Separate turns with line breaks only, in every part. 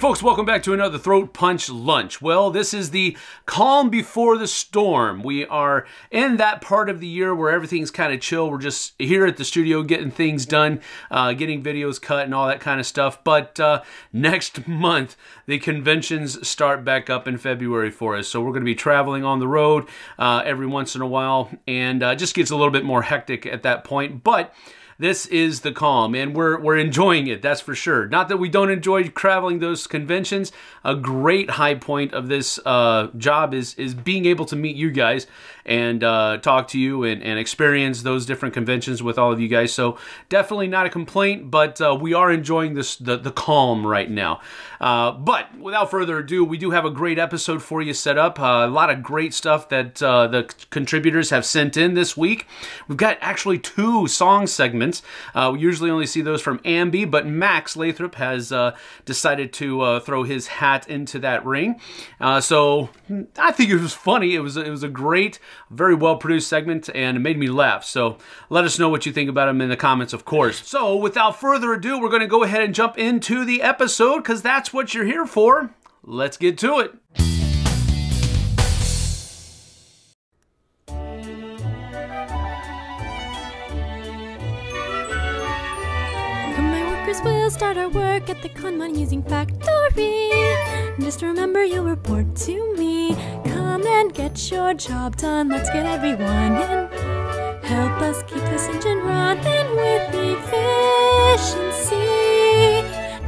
folks, welcome back to another Throat Punch Lunch. Well, this is the calm before the storm. We are in that part of the year where everything's kind of chill. We're just here at the studio getting things done, getting videos cut and all that kind of stuff. But next month, the conventions start back up in February for us. So we're going to be traveling on the road every once in a while, and just gets a little bit more hectic at that point. But this is the calm, and we're enjoying it, that's for sure. Not that we don't enjoy traveling those conventions. A great high point of this job is being able to meet you guys and talk to you and experience those different conventions with all of you guys. So definitely not a complaint, but we are enjoying the calm right now. But without further ado, we do have a great episode for you set up. A lot of great stuff that the contributors have sent in this week. We've got actually 2 song segments. We usually only see those from Ambie, but Max Lathrop has decided to throw his hat into that ring. So I think it was funny. It was a great, very well-produced segment, and it made me laugh. So let us know what you think about him in the comments, of course. So without further ado, we're going to go ahead and jump into the episode, because that's what you're here for. Let's get to it.
We'll start our work at the Kanban using factory. Just remember you report to me. Come and get your job done. Let's get everyone in. Help us keep this engine running with efficiency.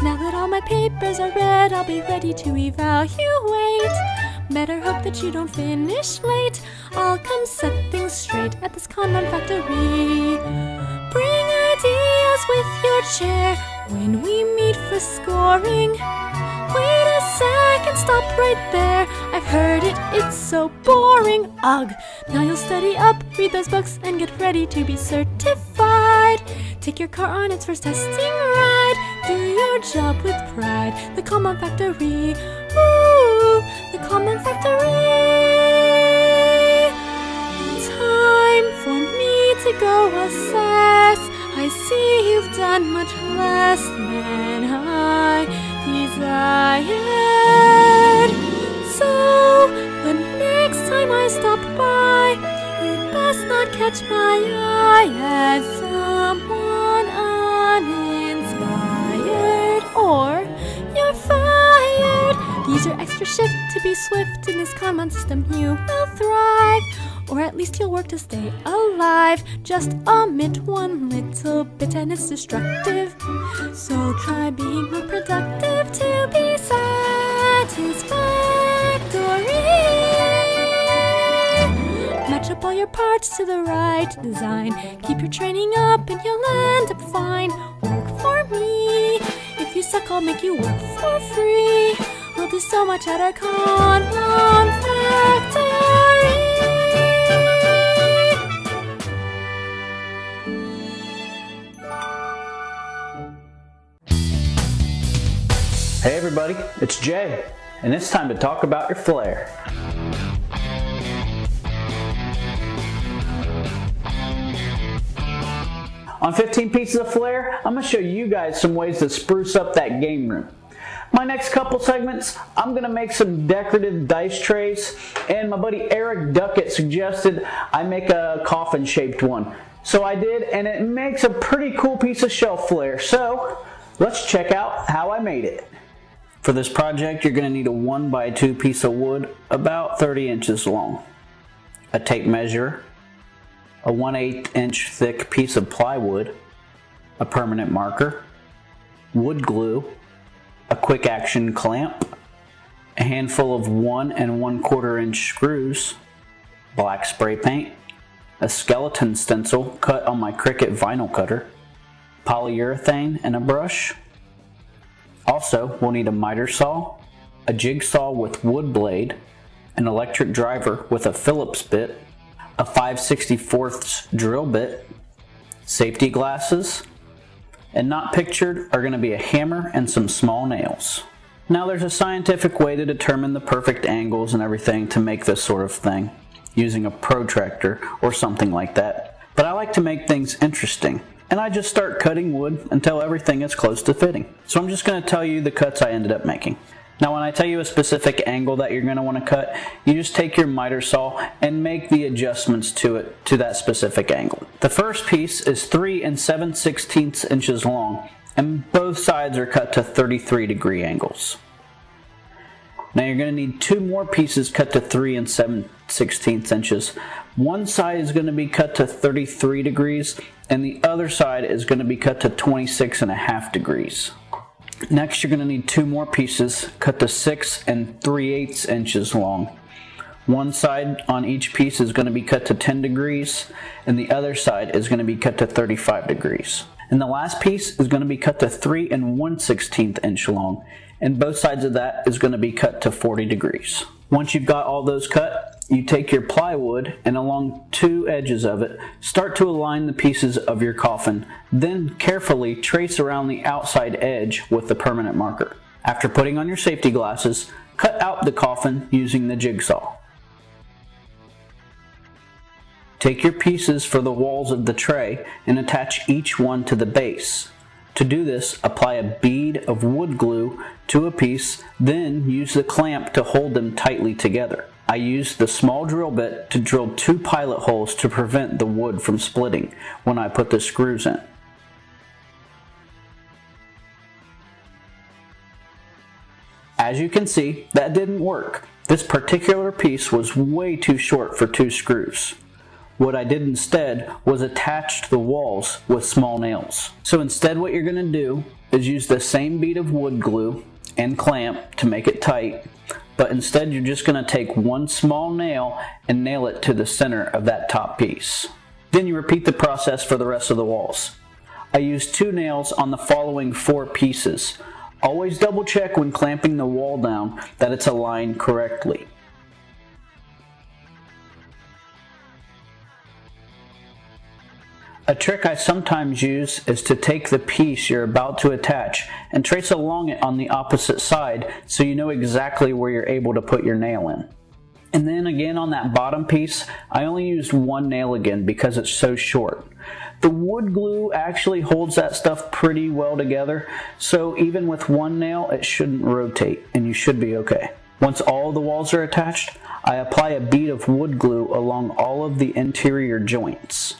Now that all my papers are read, I'll be ready to evaluate. Better hope that you don't finish late. I'll come set things straight at this Kanban factory. Bring ideas with your chair when we meet for scoring. Wait a second, stop right there. I've heard it, it's so boring. Ugh, now you'll study up, read those books, and get ready to be certified. Take your car on its first testing ride. Do your job with pride. The Kanban factory. Woo! The Kanban factory. Time for me to go assess. I see you've done much less than I desired. So, the next time I stop by, you'd best not catch my eye as someone uninspired. Or, you're fired. Use your extra shift to be swift in this Kanban system. You will thrive. Or at least you'll work to stay alive. Just omit one little bit and it's destructive. So try being more productive to be satisfactory. Match up all your parts to the right design. Keep your training up and you'll end up fine. Work for me. If you suck, I'll make you work for free. We'll do so much at our Kanban factory.
Hey everybody, it's Jay, and it's time to talk about your flair. On 15 Pieces of Flair, I'm going to show you guys some ways to spruce up that game room. My next couple segments, I'm going to make some decorative dice trays, and my buddy Eric Duckett suggested I make a coffin-shaped one. So I did, and it makes a pretty cool piece of shelf flair. So let's check out how I made it. For this project, you're going to need a 1x2 piece of wood about 30 inches long, a tape measure, a 1/8 inch thick piece of plywood, a permanent marker, wood glue, a quick action clamp, a handful of 1 1/4 inch screws, black spray paint, a skeleton stencil cut on my Cricut vinyl cutter, polyurethane, and a brush. Also, we'll need a miter saw, a jigsaw with wood blade, an electric driver with a Phillips bit, a 5/64 drill bit, safety glasses, and not pictured are going to be a hammer and some small nails. Now there's a scientific way to determine the perfect angles and everything to make this sort of thing, using a protractor or something like that. But I like to make things interesting. and I just start cutting wood until everything is close to fitting. So I'm just going to tell you the cuts I ended up making. Now when I tell you a specific angle that you're going to want to cut, you just take your miter saw and make the adjustments to it to that specific angle. The first piece is 3 7/16 inches long, and both sides are cut to 33-degree angles. Now you're going to need 2 more pieces cut to 3 7/16 inches. One side is going to be cut to 33 degrees, and the other side is going to be cut to 26.5 degrees. Next, you're going to need 2 more pieces cut to 6 3/8 inches long. One side on each piece is going to be cut to 10 degrees, and the other side is going to be cut to 35 degrees. And the last piece is going to be cut to 3 1/16 inch long, and both sides of that is going to be cut to 40 degrees. Once you've got all those cut, you take your plywood and along 2 edges of it, start to align the pieces of your coffin, then carefully trace around the outside edge with the permanent marker. After putting on your safety glasses, cut out the coffin using the jigsaw. Take your pieces for the walls of the tray and attach each one to the base. To do this, apply a bead of wood glue to a piece, then use the clamp to hold them tightly together. I used the small drill bit to drill 2 pilot holes to prevent the wood from splitting when I put the screws in. As you can see, that didn't work. This particular piece was way too short for 2 screws. What I did instead was attach the walls with small nails. So instead what you're going to do is use the same bead of wood glue and clamp to make it tight, but instead you're just going to take 1 small nail and nail it to the center of that top piece. Then you repeat the process for the rest of the walls. I used 2 nails on the following 4 pieces. Always double check when clamping the wall down that it's aligned correctly. A trick I sometimes use is to take the piece you're about to attach and trace along it on the opposite side so you know exactly where you're able to put your nail in. And then again on that bottom piece, I only used 1 nail again because it's so short. The wood glue actually holds that stuff pretty well together, so even with 1 nail it shouldn't rotate and you should be okay. Once all the walls are attached, I apply a bead of wood glue along all of the interior joints.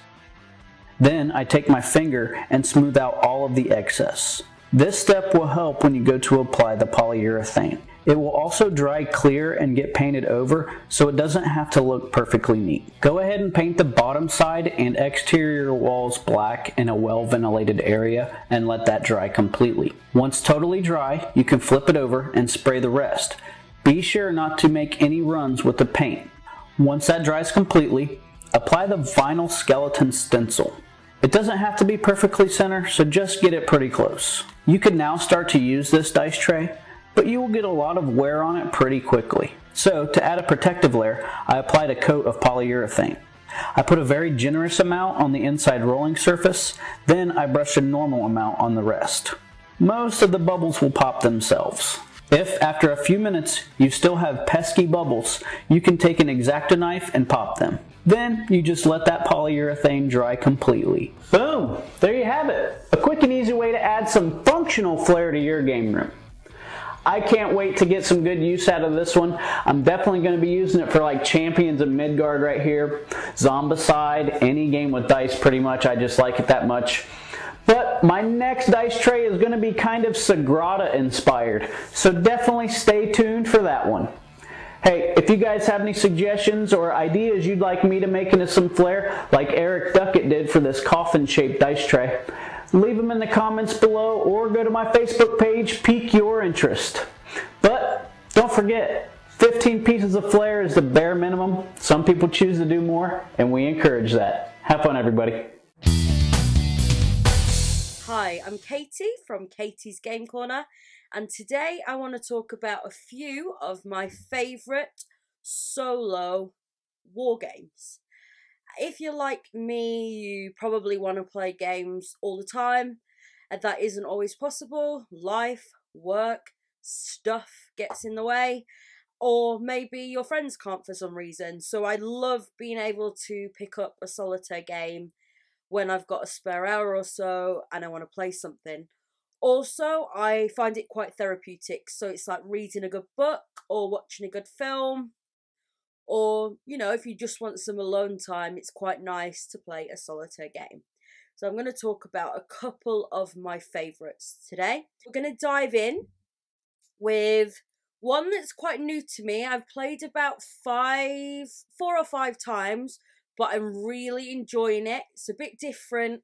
Then I take my finger and smooth out all of the excess. This step will help when you go to apply the polyurethane. It will also dry clear and get painted over so it doesn't have to look perfectly neat. Go ahead and paint the bottom side and exterior walls black in a well ventilated area and let that dry completely. Once totally dry, you can flip it over and spray the rest. Be sure not to make any runs with the paint. Once that dries completely, apply the vinyl skeleton stencil. It doesn't have to be perfectly center, so just get it pretty close. You can now start to use this dice tray, but you will get a lot of wear on it pretty quickly. So to add a protective layer, I applied a coat of polyurethane. I put a very generous amount on the inside rolling surface, then I brushed a normal amount on the rest. Most of the bubbles will pop themselves. If after a few minutes you still have pesky bubbles, you can take an X-Acto knife and pop them. Then you just let that polyurethane dry completely. Boom! There you have it. A quick and easy way to add some functional flair to your game room. I can't wait to get some good use out of this one. I'm definitely going to be using it for like Champions of Midgard right here. Zombicide, any game with dice pretty much. I just like it that much. But my next dice tray is going to be kind of Sagrada inspired. So definitely stay tuned for that one. Hey, if you guys have any suggestions or ideas you'd like me to make into some flair, like Eric Duckett did for this coffin-shaped dice tray, leave them in the comments below or go to my Facebook page, pique your interest. But don't forget, 15 pieces of flair is the bare minimum. Some people choose to do more, and we encourage that. Have fun, everybody.
Hi, I'm Katie from Katie's Game Corner, and today I want to talk about a few of my favourite solo war games. If you're like me, you probably want to play games all the time, and that isn't always possible. Life, work, stuff gets in the way, or maybe your friends can't for some reason. So I love being able to pick up a solitaire game when I've got a spare hour or so and I want to play something. Also, I find it quite therapeutic, so it's like reading a good book or watching a good film, or, you know, if you just want some alone time, it's quite nice to play a solitaire game. So I'm going to talk about a couple of my favourites today. We're going to dive in with one that's quite new to me. I've played about 4 or 5 times, but I'm really enjoying it. It's a bit different,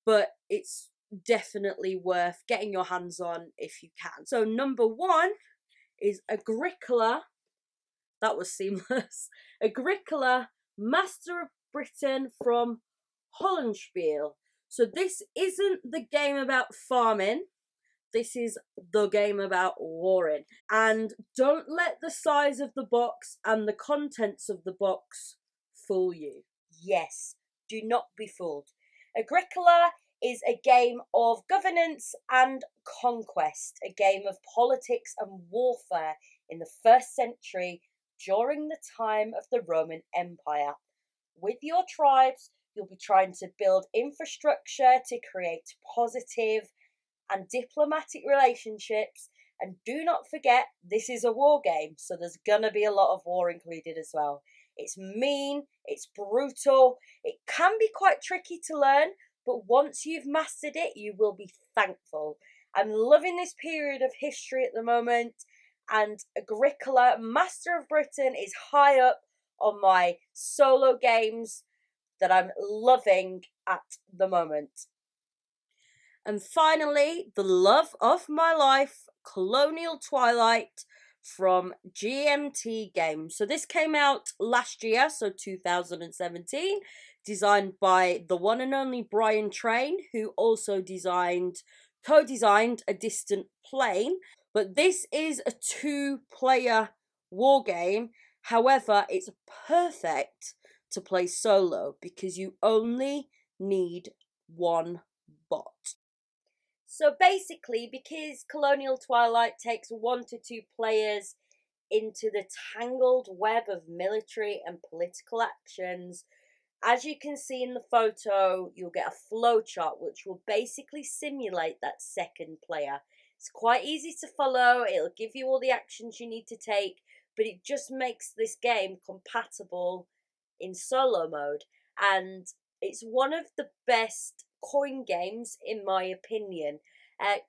but it's definitely worth getting your hands on if you can. So number 1 is Agricola. That was seamless. Agricola, Master of Britain from Hollandspiel. So this isn't the game about farming. This is the game about warring. And don't let the size of the box and the contents of the box fool you. Yes, do not be fooled. Agricola is a game of governance and conquest, a game of politics and warfare in the 1st century during the time of the Roman Empire. With your tribes, you'll be trying to build infrastructure to create positive and diplomatic relationships. And do not forget, this is a war game, so there's gonna be a lot of war included as well. It's mean, it's brutal, it can be quite tricky to learn, but once you've mastered it, you will be thankful. I'm loving this period of history at the moment, and Agricola, Master of Britain, is high up on my solo games that I'm loving at the moment. And finally, the love of my life, Colonial Twilight from GMT Games. So this came out last year, so 2017, designed by the one and only Brian Train, who also co-designed A Distant Plane. But this is a 2-player war game. However, it's perfect to play solo because you only need 1 bot. So basically, because Colonial Twilight takes 1 to 2 players into the tangled web of military and political actions, as you can see in the photo, you'll get a flowchart which will basically simulate that 2nd player. It's quite easy to follow, it'll give you all the actions you need to take, but it just makes this game compatible in solo mode. And it's one of the best coin games in my opinion.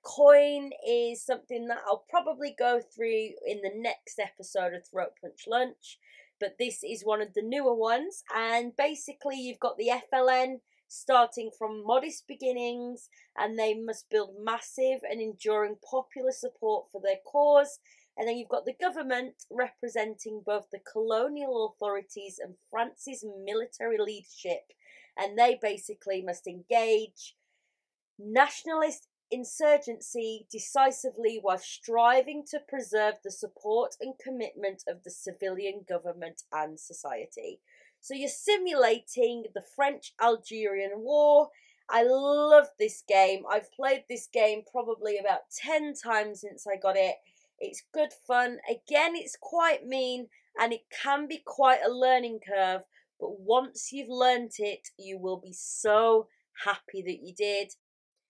Coin is something that I'll probably go through in the next episode of Throat Punch Lunch, but this is one of the newer ones. And basically you've got the FLN starting from modest beginnings, and they must build massive and enduring popular support for their cause. And then you've got the government representing both the colonial authorities and France's military leadership, and they basically must engage nationalist insurgency decisively while striving to preserve the support and commitment of the civilian government and society. So you're simulating the French-Algerian War. I love this game. I've played this game probably about 10 times since I got it. It's good fun. Again, it's quite mean and it can be quite a learning curve, but once you've learnt it, you will be so happy that you did.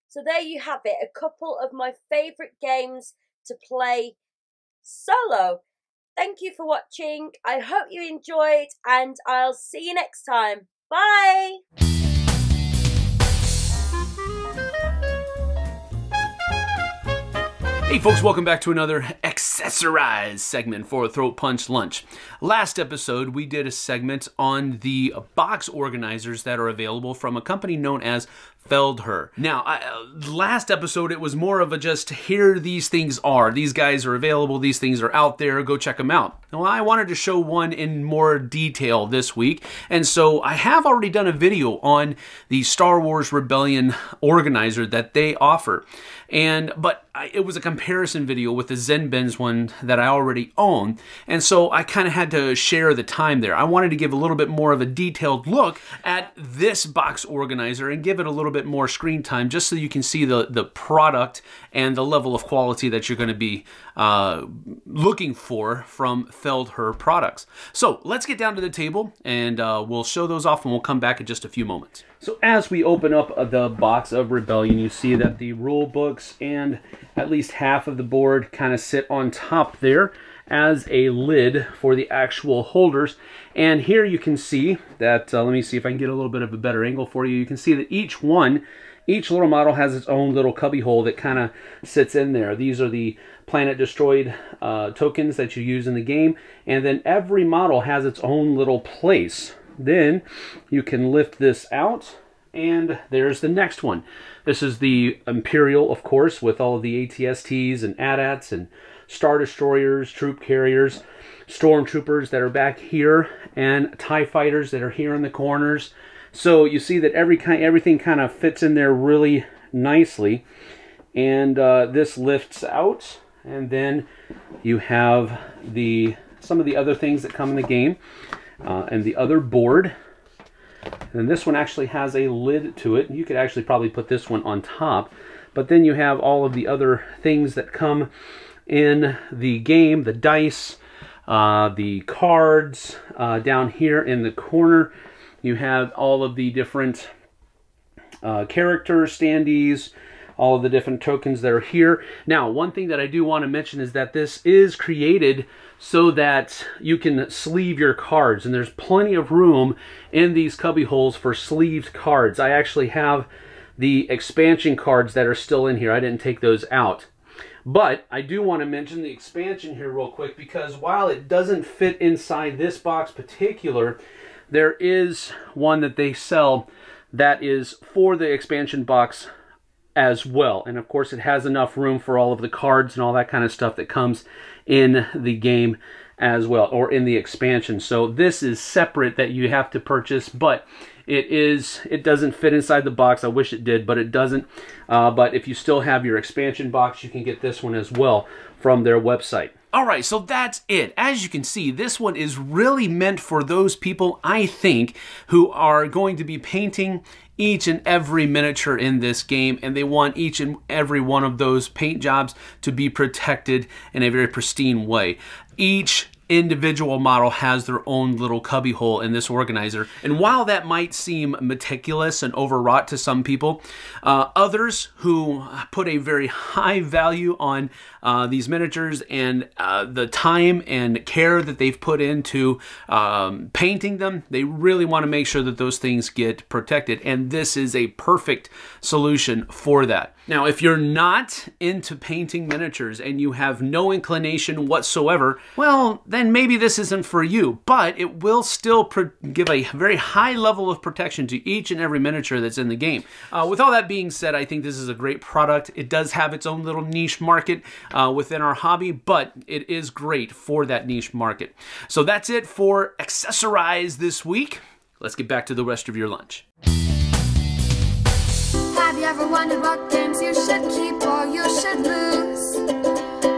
So there you have it, a couple of my favourite games to play solo. Thank you for watching. I hope you enjoyed, and I'll see you next time. Bye!
Hey folks, welcome back to another Accessorize segment for Throat Punch Lunch. Last episode, we did a segment on the box organizers that are available from a company known as Feldherr. Now, last episode, it was more of a just, here these things are. These guys are available, these things are out there, go check them out. Well, I wanted to show one in more detail this week, and so I have already done a video on the Star Wars Rebellion organizer that they offer. But it was a comparison video with the Zenbens one that I already own, and so I kind of had to share the time there. I wanted to give a little bit more of a detailed look at this box organizer and give it a little bit more screen time just so you can see the product and the level of quality that you're going to be looking for from Feldherr products. So let's get down to the table and we'll show those off and we'll come back in just a few moments. So as we open up the box of Rebellion, you see that the rule books and at least half of the board kind of sit on top there as a lid for the actual holders. And here you can see that, let me see if I can get a little bit of a better angle for you. You can see that each little model has its own little cubby hole that kind of sits in there. These are the Planet Destroyed tokens that you use in the game. And then every model has its own little place. Then you can lift this out, and there's the next one. This is the Imperial, of course, with all of the ATSTs and AT-ATs and Star Destroyers, Troop Carriers, Stormtroopers that are back here, and TIE Fighters that are here in the corners. So you see that everything kind of fits in there really nicely. And this lifts out, and then you have some of the other things that come in the game. And the other board. And this one actually has a lid to it. You could actually probably put this one on top. But then you have all of the other things that come in the game. The dice, the cards. Down here in the corner, you have all of the different character standees, all of the different tokens that are here. Now, one thing that I do want to mention is that this is created so that you can sleeve your cards, and there's plenty of room in these cubby holes for sleeved cards. I actually have the expansion cards that are still in here. I didn't take those out. But I do want to mention the expansion here real quick, because while it doesn't fit inside this box particular, there is one that they sell that is for the expansion box as well. And of course it has enough room for all of the cards and all that kind of stuff that comes in the game as well, or in the expansion. So this is separate that you have to purchase, but it doesn't fit inside the box. I wish it did, but it doesn't. But if you still have your expansion box, you can get this one as well from their website. All right, so that's it. As you can see, this one is really meant for those people, I think, who are going to be painting each and every miniature in this game, and they want each and every one of those paint jobs to be protected in a very pristine way. Each individual model has their own little cubby hole in this organizer, and while that might seem meticulous and overwrought to some people, others who put a very high value on these miniatures and the time and care that they've put into painting them, they really want to make sure that those things get protected, and this is a perfect solution for that. Now, if you're not into painting miniatures and you have no inclination whatsoever, well, then maybe this isn't for you, but it will still give a very high level of protection to each and every miniature that's in the game. With all that being said, I think this is a great product. It does have its own little niche market within our hobby, but it is great for that niche market. So that's it for Accessorize this week. Let's get back to the rest of your lunch.
Have you ever wondered what games you should keep or you should lose?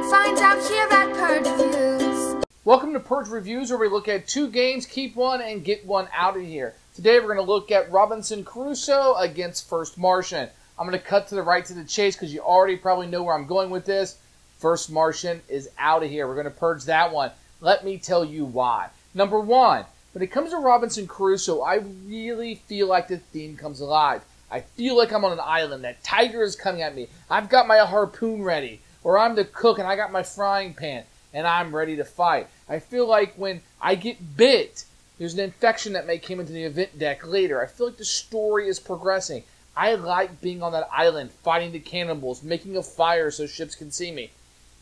Find out here at Purge Reviews.
Welcome to Purge Reviews, where we look at 2 games, keep one, and get one out of here. Today we're going to look at Robinson Crusoe against First Martian. I'm going to cut to the right to the chase because you already probably know where I'm going with this. First Martian is out of here. We're going to purge that one. Let me tell you why. Number 1, when it comes to Robinson Crusoe, I really feel like the theme comes alive. I feel like I'm on an island. That tiger is coming at me. I've got my harpoon ready. Or I'm the cook and I got my frying pan and I'm ready to fight. I feel like when I get bit, there's an infection that may come into the event deck later. I feel like the story is progressing. I like being on that island, fighting the cannibals, making a fire so ships can see me.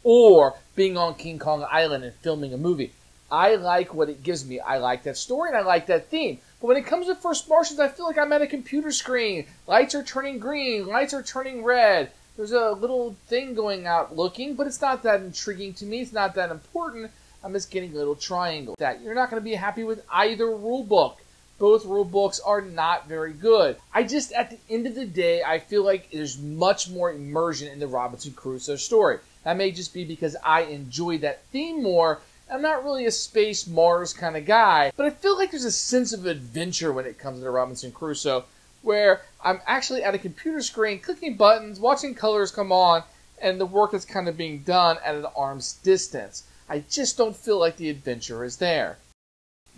Or being on King Kong Island and filming a movie. I like what it gives me. I like that story and I like that theme. But when it comes to First Martians, I feel like I'm at a computer screen. Lights are turning green. Lights are turning red. There's a little thing going out looking, but it's not that intriguing to me. It's not that important. I'm just getting a little triangle. That you're not going to be happy with either rule book. Both rule books are not very good. At the end of the day, I feel like there's much more immersion in the Robinson Crusoe story. That may just be because I enjoy that theme more. I'm not really a space Mars kind of guy, but I feel like there's a sense of adventure when it comes to Robinson Crusoe, where I'm actually at a computer screen, clicking buttons, watching colors come on, and the work is kind of being done at an arm's distance. I just don't feel like the adventure is there.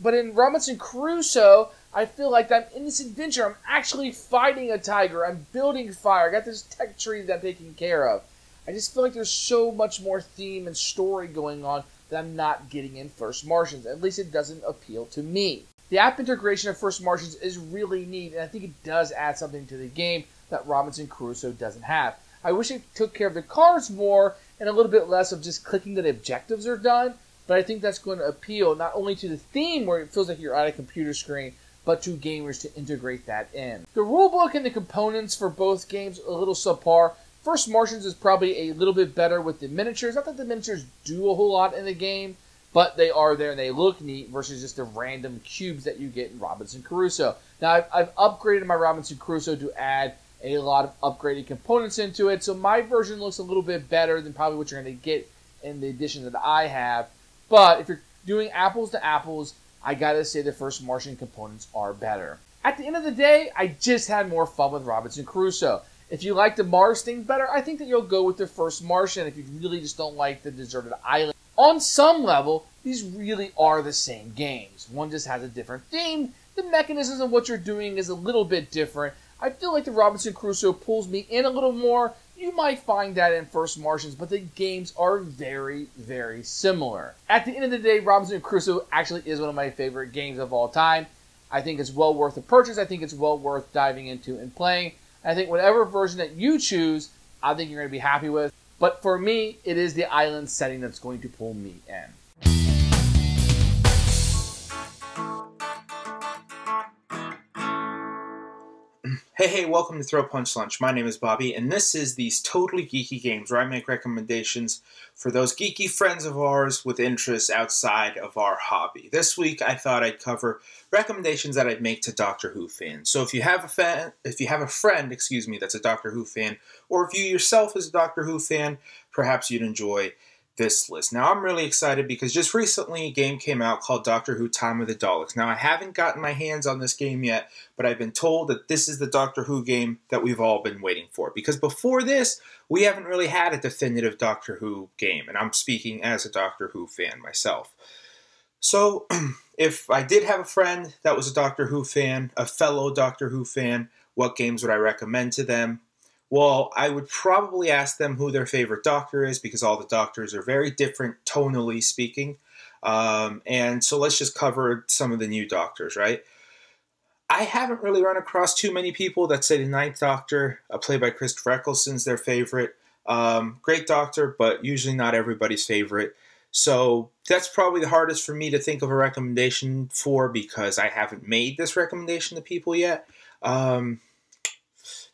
But in Robinson Crusoe, I feel like I'm in this adventure. I'm actually fighting a tiger. I'm building fire. I got this tech tree that I'm taking care of. I just feel like there's so much more theme and story going on that I'm not getting in First Martians. At least it doesn't appeal to me. The app integration of First Martians is really neat, and I think it does add something to the game that Robinson Crusoe doesn't have. I wish it took care of the cards more and a little bit less of just clicking that the objectives are done, but I think that's going to appeal not only to the theme where it feels like you're on a computer screen, but to gamers to integrate that in. The rulebook and the components for both games are a little subpar. First Martians is probably a little bit better with the miniatures. Not that the miniatures do a whole lot in the game, but they are there and they look neat versus just the random cubes that you get in Robinson Crusoe. Now, I've upgraded my Robinson Crusoe to add a lot of upgraded components into it, so my version looks a little bit better than probably what you're going to get in the edition that I have. But if you're doing apples to apples, I gotta say the First Martian components are better. At the end of the day, I just had more fun with Robinson Crusoe. If you like the Mars thing better, I think that you'll go with the First Martian if you really just don't like the deserted island. On some level, these really are the same games. One just has a different theme. The mechanisms of what you're doing is a little bit different. I feel like the Robinson Crusoe pulls me in a little more. You might find that in First Martians, but the games are very, very similar. At the end of the day, Robinson Crusoe actually is one of my favorite games of all time. I think it's well worth the purchase. I think it's well worth diving into and playing. I think whatever version that you choose, I think you're going to be happy with. But for me, it is the island setting that's going to pull me in.
Hey, welcome to Throw Punch Lunch. My name is Bobby, and this is these totally geeky games where I make recommendations for those geeky friends of ours with interests outside of our hobby. This week, I thought I'd cover recommendations that I'd make to Doctor Who fans. So if you have a friend, that's a Doctor Who fan, or if you yourself is a Doctor Who fan, perhaps you'd enjoy this list. Now, I'm really excited because just recently a game came out called Doctor Who Time of the Daleks. Now, I haven't gotten my hands on this game yet, but I've been told that this is the Doctor Who game that we've all been waiting for. Because before this, we haven't really had a definitive Doctor Who game, and I'm speaking as a Doctor Who fan myself. So, if I did have a friend that was a Doctor Who fan, a fellow Doctor Who fan, what games would I recommend to them? Well, I would probably ask them who their favorite Doctor is, because all the Doctors are very different, tonally speaking. And so let's just cover some of the new Doctors, right? I haven't really run across too many people that say the Ninth Doctor, played by Christopher Eccleston, is their favorite. Great Doctor, but usually not everybody's favorite. So that's probably the hardest for me to think of a recommendation for, because I haven't made this recommendation to people yet.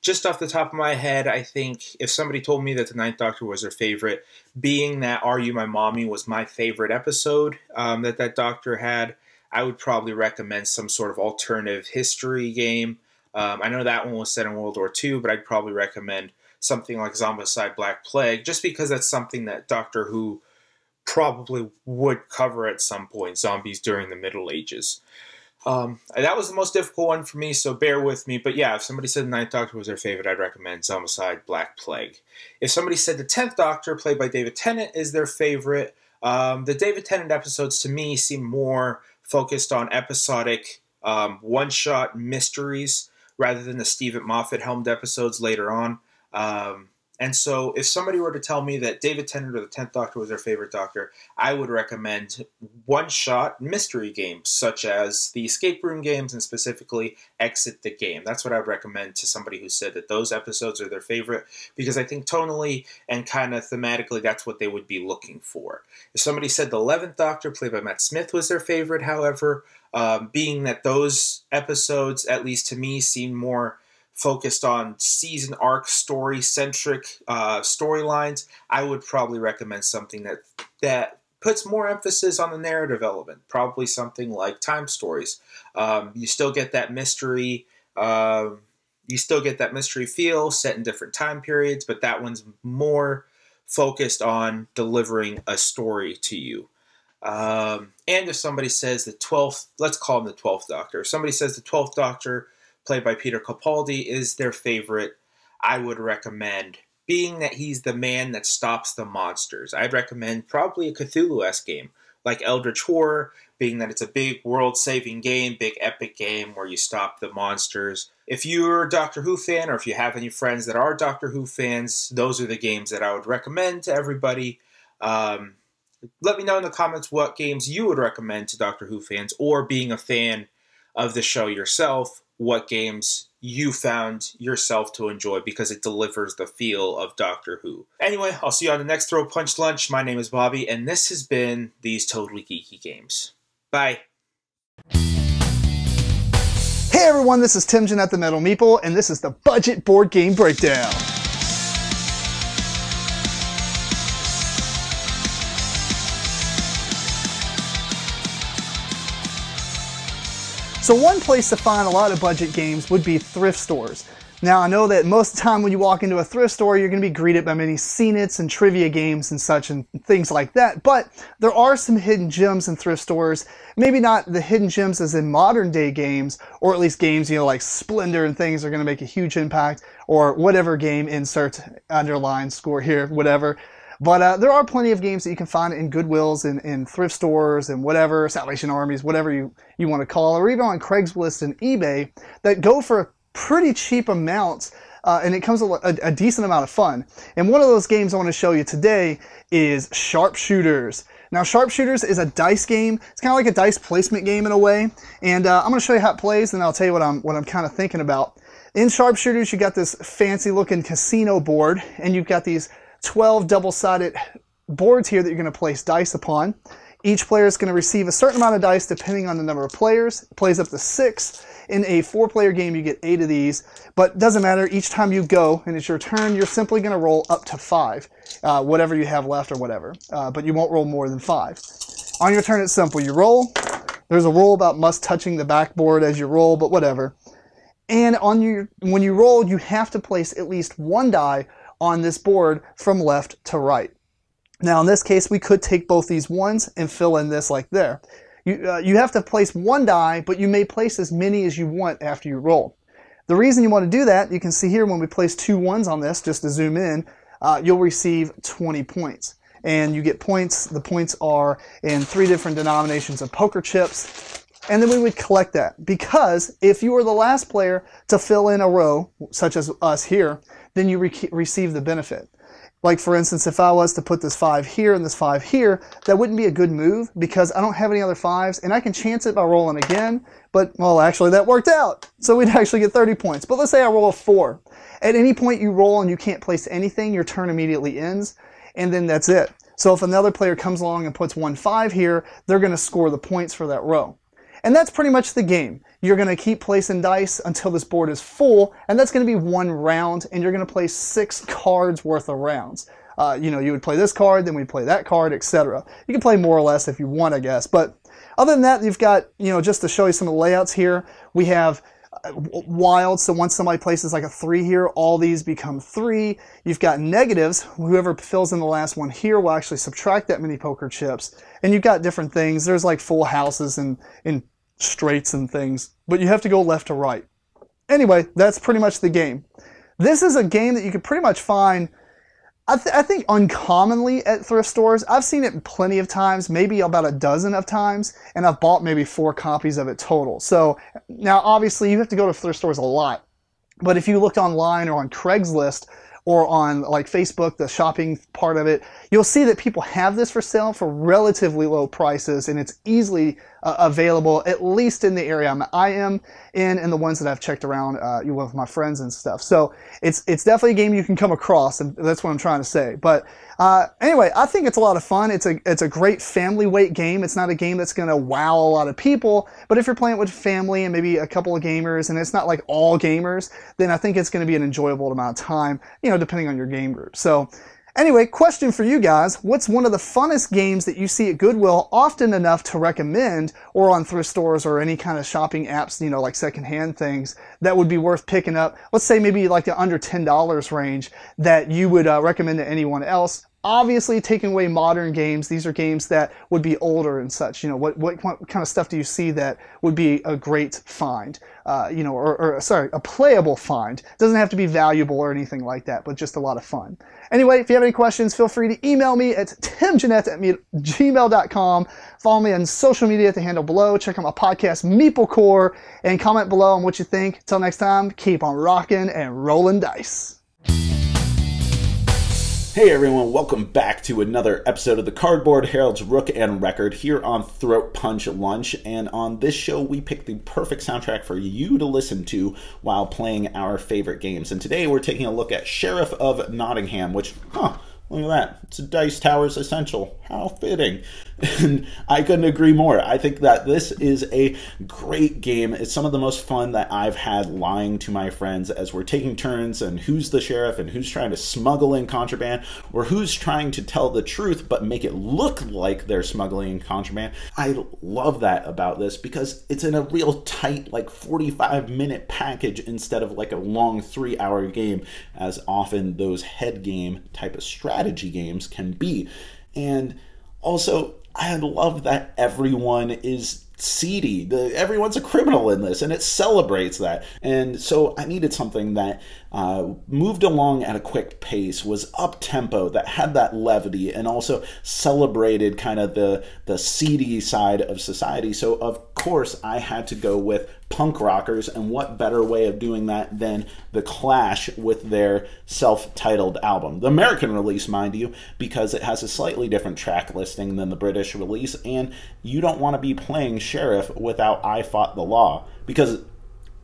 Just off the top of my head, I think if somebody told me that the Ninth Doctor was their favorite, being that Are You My Mommy was my favorite episode that Doctor had, I would probably recommend some sort of alternative history game. I know that one was set in World War II, but I'd probably recommend something like Zombicide Black Plague, just because that's something that Doctor Who probably would cover at some point, zombies during the Middle Ages. That was the most difficult one for me, so bear with me. But yeah, if somebody said the Ninth Doctor was their favorite, I'd recommend Zombicide Black Plague. If somebody said the 10th Doctor, played by David Tennant, is their favorite, the David Tennant episodes to me seem more focused on episodic one-shot mysteries rather than the Stephen Moffat-helmed episodes later on. And so if somebody were to tell me that David Tennant or the 10th Doctor was their favorite Doctor, I would recommend one-shot mystery games, such as the escape room games and specifically Exit the Game. That's what I would recommend to somebody who said that those episodes are their favorite, because I think tonally and kind of thematically, that's what they would be looking for. If somebody said the 11th Doctor, played by Matt Smith, was their favorite, however, being that those episodes, at least to me, seem more focused on season arc story-centric storylines, I would probably recommend something that puts more emphasis on the narrative element. Probably something like Time Stories. You still get that mystery. You still get that mystery feel set in different time periods, but that one's more focused on delivering a story to you. And if somebody says the 12th, let's call him the 12th Doctor. If somebody says the 12th Doctor, played by Peter Capaldi, is their favorite, I would recommend, being that he's the man that stops the monsters, I'd recommend probably a Cthulhu-esque game, like Eldritch Horror, being that it's a big world-saving game, big epic game where you stop the monsters. If you're a Doctor Who fan, or if you have any friends that are Doctor Who fans, those are the games that I would recommend to everybody. Let me know in the comments what games you would recommend to Doctor Who fans, or being a fan of the show yourself, what games you found yourself to enjoy, because it delivers the feel of Doctor Who. Anyway, I'll see you on the next Throw Punch Lunch. My name is Bobby, and this has been These Totally Geeky Games. Bye.
Hey everyone, this is Tim Jennette the Metal Meeple, and this is the Budget Board Game Breakdown. So one place to find a lot of budget games would be thrift stores. Now I know that most of the time when you walk into a thrift store, you're going to be greeted by many scenics and trivia games and such and things like that, but there are some hidden gems in thrift stores. Maybe not the hidden gems as in modern day games, or at least games, you know, like Splendor and things are going to make a huge impact, or whatever game, insert underline score here, whatever. But there are plenty of games that you can find in Goodwills and in thrift stores and whatever, Salvation Armies, whatever you want to call it, or even on Craigslist and eBay that go for pretty cheap amounts, and it comes a decent amount of fun. And one of those games I want to show you today is Sharpshooters. Now Sharpshooters is a dice game. It's kind of like a dice placement game in a way, and I'm going to show you how it plays, and I'll tell you what I'm kind of thinking about. In Sharpshooters, you got this fancy looking casino board, and you've got these 12 double-sided boards here that you're going to place dice upon. Each player is going to receive a certain amount of dice depending on the number of players. It plays up to 6. In a 4-player game, you get 8 of these, but doesn't matter. Each time you go and it's your turn, you're simply going to roll up to 5, whatever you have left or whatever, but you won't roll more than 5. On your turn, it's simple. You roll. There's a rule about must touching the backboard as you roll, but whatever. And when you roll, you have to place at least 1 die on this board from left to right. Now in this case, we could take both these ones and fill in this like there. You have to place 1 die, but you may place as many as you want after you roll. The reason you want to do that, you can see here when we place 2 ones on this, just to zoom in, you'll receive 20 points. And you get points. The points are in 3 different denominations of poker chips. And then we would collect that, because if you were the last player to fill in a row, such as us here, then you receive the benefit. Like for instance, if I was to put this 5 here and this 5 here, that wouldn't be a good move because I don't have any other 5s, and I can chance it by rolling again, but well, actually that worked out. So we'd actually get 30 points. But let's say I roll a 4. At any point you roll and you can't place anything, your turn immediately ends, and then that's it. So if another player comes along and puts 1 5 here, they're going to score the points for that row. And that's pretty much the game. You're going to keep placing dice until this board is full, and that's going to be 1 round, and you're going to play 6 cards worth of rounds. You would play this card, then we'd play that card, etc. You can play more or less if you want, I guess. But other than that, you've got, just to show you some of the layouts here, we have wild, so once somebody places like a 3 here, all these become 3. You've got negatives. Whoever fills in the last one here will actually subtract that many poker chips. And you've got different things. There's like full houses and straights and things, but you have to go left to right. Anyway, that's pretty much the game. This is a game that you could pretty much find, I think, uncommonly at thrift stores. I've seen it plenty of times, maybe about a dozen of times, and I've bought maybe 4 copies of it total. So now obviously you have to go to thrift stores a lot, but if you looked online or on Craigslist or on like Facebook, the shopping part of it, you'll see that people have this for sale for relatively low prices, and it's easily available, at least in the area I am in and the ones that I've checked around with my friends and stuff. So it's definitely a game you can come across, and that's what I'm trying to say. But anyway, I think it's a lot of fun. It's a great family weight game. It's not a game that's going to wow a lot of people, but if you're playing it with family and maybe a couple of gamers, and it's not like all gamers, then I think it's going to be an enjoyable amount of time, depending on your game group. So anyway, question for you guys. What's one of the funnest games that you see at Goodwill often enough to recommend, or on thrift stores or any kind of shopping apps, like secondhand things, that would be worth picking up? Let's say maybe like the under $10 range that you would recommend to anyone else. Obviously, taking away modern games, these are games that would be older and such. You know, what kind of stuff do you see that would be a great find? You know, or sorry, a playable find. Doesn't have to be valuable or anything like that, but just a lot of fun. Anyway, if you have any questions, feel free to email me at timjennette@gmail.com. Follow me on social media at the handle below. Check out my podcast, Meeplecore, and comment below on what you think. Until next time, keep on rocking and rolling dice.
Hey everyone, welcome back to another episode of the Cardboard Herald's Rook and Record here on Throat Punch Lunch. And on this show, we pick the perfect soundtrack for you to listen to while playing our favorite games. And today we're taking a look at Sheriff of Nottingham, which, look at that. It's a Dice Towers essential. How fitting. And I couldn't agree more. I think that this is a great game. It's some of the most fun that I've had lying to my friends as we're taking turns and who's the sheriff and who's trying to smuggle in contraband or who's trying to tell the truth but make it look like they're smuggling in contraband. I love that about this because it's in a real tight, like 45-minute package instead of like a long 3-hour game as often those head game type of strategy games can be. And also, I love that everyone is seedy. Everyone's a criminal in this, and it celebrates that. And so I needed something that moved along at a quick pace, was up-tempo, that had that levity, and also celebrated kind of the seedy side of society. So, of course, I had to go with punk rockers, and what better way of doing that than The Clash with their self-titled album. The American release, mind you, because it has a slightly different track listing than the British release, and you don't want to be playing Sheriff without I Fought the Law, because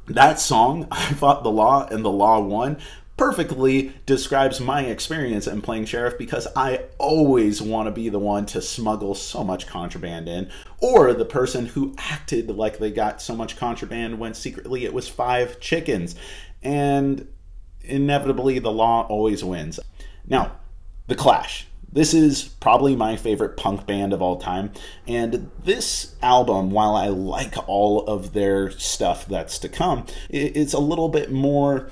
that song, I Fought the Law and the Law Won, perfectly describes my experience in playing Sheriff, because I always want to be the one to smuggle so much contraband in, or the person who acted like they got so much contraband when secretly it was 5 chickens. And inevitably the law always wins. Now, The Clash. This is probably my favorite punk band of all time, and this album, while I like all of their stuff that's to come, it's a little bit more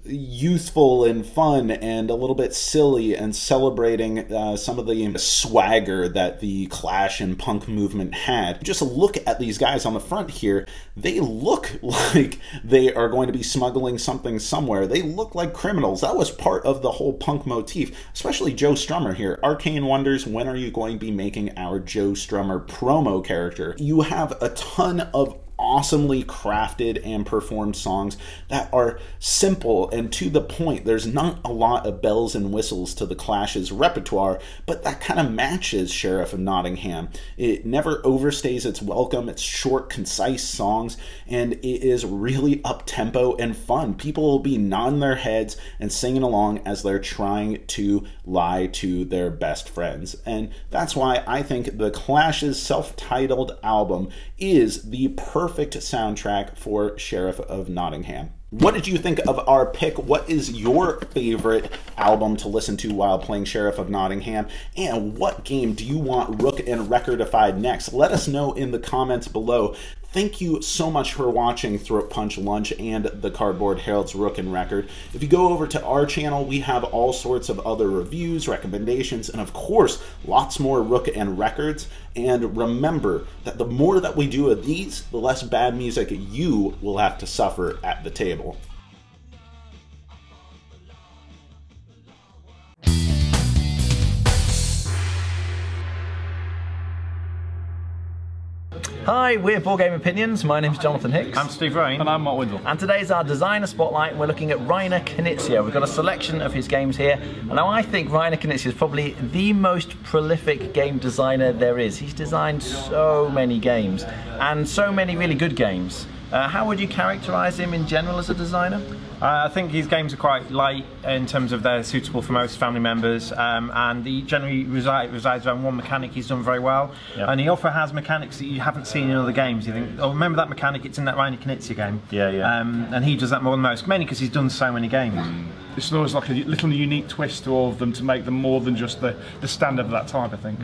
youthful and fun and a little bit silly and celebrating some of the swagger that the Clash and punk movement had. Just look at these guys on the front here. They look like they are going to be smuggling something somewhere. They look like criminals. That was part of the whole punk motif, especially Joe Strummer here. Arcane wonders, when are you going to be making our Joe Strummer promo character? You have a ton of awesomely crafted and performed songs that are simple and to the point. There's not a lot of bells and whistles to the Clash's repertoire, but that kind of matches Sheriff of Nottingham. It never overstays its welcome. It's short, concise songs, and it is really up-tempo and fun. People will be nodding their heads and singing along as they're trying to lie to their best friends. And that's why I think the Clash's self-titled album is the perfect soundtrack for Sheriff of Nottingham. What did you think of our pick? What is your favorite album to listen to while playing Sheriff of Nottingham? And what game do you want Rook and Recordified next? Let us know in the comments below. Thank you so much for watching Throat Punch Lunch and the Cardboard Herald's Rook and Record. If you go over to our channel, we have all sorts of other reviews, recommendations, and of course, lots more Rook and Records. And remember that the more that we do of these, the less bad music you will have to suffer at the table.
Hi, we're Boardgame Opinions. My name's Jonathan Hicks.
I'm Steve Rain. And I'm Mark Windle.
And today's our designer spotlight. We're looking at Rainer Knizia. We've got a selection of his games here. And now I think Rainer Knizia is probably the most prolific game designer there is. He's designed so many games and so many really good games. How would you characterize him in general as a designer?
I think his games are quite light in terms of they're suitable for most family members, and he generally resides around one mechanic he's done very well. Yep. And he often has mechanics that you haven't seen in other games. You think, oh, remember that mechanic? It's in that Rainer Knizia game.
Yeah, yeah.
And he does that more than most, mainly because he's done so many games.
It's always like a little unique twist to all of them to make them more than just the standard of that type, I think.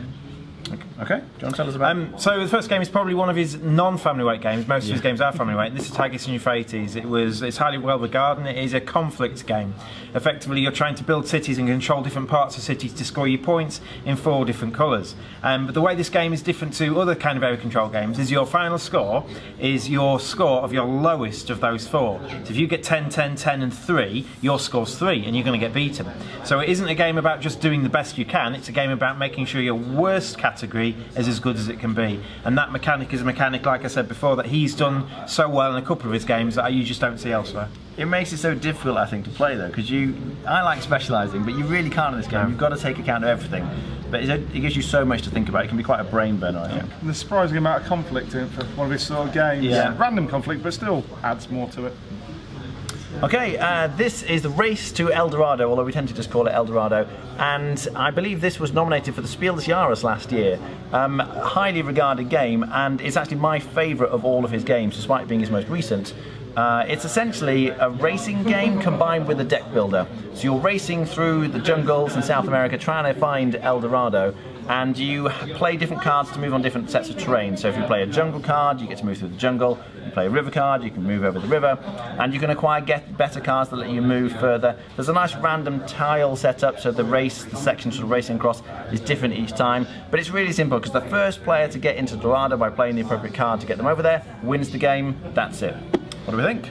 Okay.
Okay, do you want to tell us about
So the first game is probably one of his non-family weight games. Most of his games are family weight. And this is Tigris and Euphrates. It's highly well regarded. It is a conflict game. Effectively, you're trying to build cities and control different parts of cities to score your points in 4 different colours. But the way this game is different to other kind of area control games is your final score is your score of your lowest of those 4. So if you get 10, 10, 10 and 3, your score's 3 and you're going to get beaten. So it isn't a game about just doing the best you can. It's a game about making sure your worst category is as good as it can be, and that mechanic is a mechanic, like I said before, that he's done so well in a couple of his games that you just don't see elsewhere.
It makes it so difficult, I think, to play though, because I like specialising, but you really can't in this game. You've got to take account of everything. But it gives you so much to think about. It can be quite a brain burner, I think.
And the surprising amount of conflict in it for one of his sort of games.
Yeah.
Random conflict, but still adds more to it.
Okay, this is the Race to El Dorado, although we tend to just call it El Dorado, and I believe this was nominated for the Spiel des Jahres last year. Highly regarded game, and it's actually my favourite of all of his games, despite being his most recent. It's essentially a racing game combined with a deck builder. So you're racing through the jungles in South America trying to find El Dorado, and you play different cards to move on different sets of terrain. So if you play a jungle card, you get to move through the jungle. You play a river card, you can move over the river, and you can acquire better cards that let you move further. There's a nice random tile setup, so the section sort of racing across is different each time, but it's really simple because the first player to get into Dorado by playing the appropriate card to get them over there wins the game. That's it. What do we think?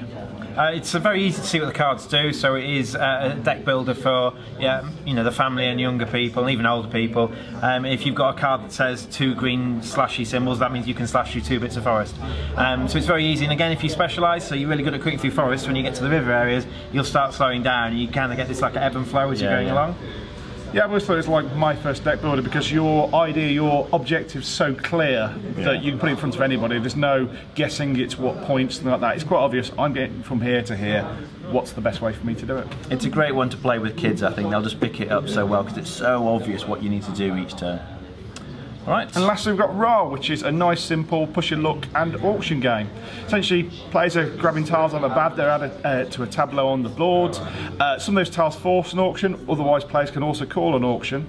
It's very easy to see what the cards do, so it is a deck builder for the family and younger people and even older people. If you've got a card that says 2 green slashy symbols, that means you can slash you 2 bits of forest. So it's very easy, and again, if you specialise, so you're really good at cutting through forest, when you get to the river areas, you'll start slowing down and you kind of get this like ebb and flow as you're going along.
Yeah, I've always thought it's like my first deck builder because your idea, your objective's so clear that you can put it in front of anybody. There's no guessing it's what points, something like that. It's quite obvious. I'm getting from here to here. What's the best way for me to do it?
It's a great one to play with kids, I think. They'll just pick it up so well because it's so obvious what you need to do each turn. Right.
And lastly we've got Ra, which is a nice, simple push your luck and auction game. Essentially, players are grabbing tiles on a bad, they're added to a tableau on the board. Some of those tiles force an auction, otherwise players can also call an auction.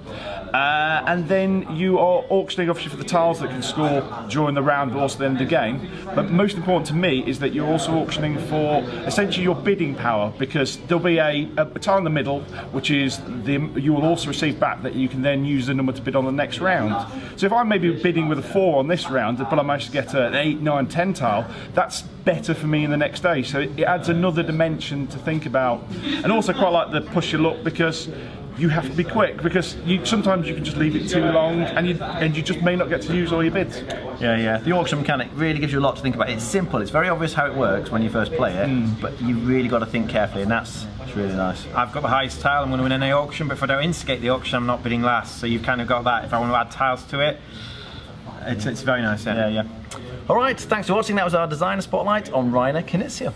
And then you are auctioning obviously for the tiles that can score during the round but also the end of the game. But most important to me is that you're also auctioning for essentially your bidding power, because there'll be a tile in the middle which is you will also receive back that you can then use the number to bid on the next round. So if I'm maybe bidding with a 4 on this round but I manage to get an 8, 9, 10 tile, that's better for me in the next day. So it adds another dimension to think about. And also quite like the push your luck because you have to be quick, because sometimes you can just leave it too long and you just may not get to use all your bids.
Yeah. The auction mechanic really gives you a lot to think about. It's simple, it's very obvious how it works when you first play it, but you really got to think carefully, and it's really nice.
I've got the highest tile, I'm going to win any auction, but if I don't instigate the auction, I'm not bidding last. So you've kind of got that. If I want to add tiles to it, it's very nice.
Yeah. All right, thanks for watching. That was our designer spotlight on Roy Cannaday.